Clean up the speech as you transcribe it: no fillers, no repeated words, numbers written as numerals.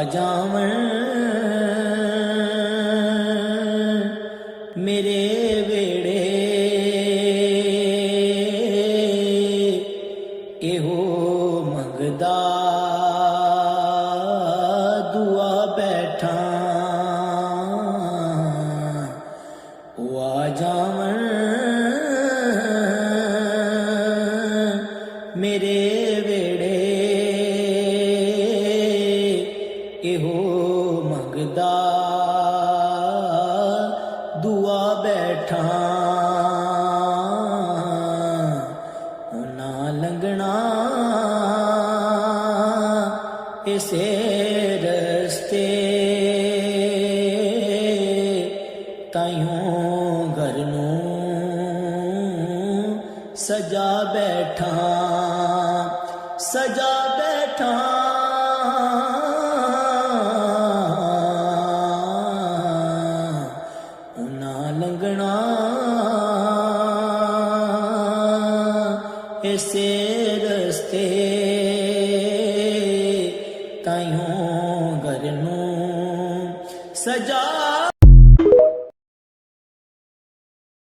ਜਾਵਣ ਮੇਰੇ ਵੇੜੇ ਇਹੋ ਮੰਗਦਾ ਦੁਆ ਬੈਠਾ ਉਹ ਆ ਜਾਵਣ ਮੇਰੇ ਵੇੜੇ ਇਹੋ ਮੰਗਦਾ ਦੁਆ ਬੈਠਾ ਉਹਨਾਂ ਲੰਘਣਾ ਇਸੇ ਰਸਤੇ ਤਾਈਓਂ ਘਰ ਨੂੰ ਸਜਾ ਬੈਠਾ ਸਜਾ ਬੈਠਾ ਉਹਨਾਂ ਲੰਘਣਾ ਇਸੇ ਰਸਤੇ ਤਾਈਓਂ ਘਰ ਨੂੰ ਸਜਾ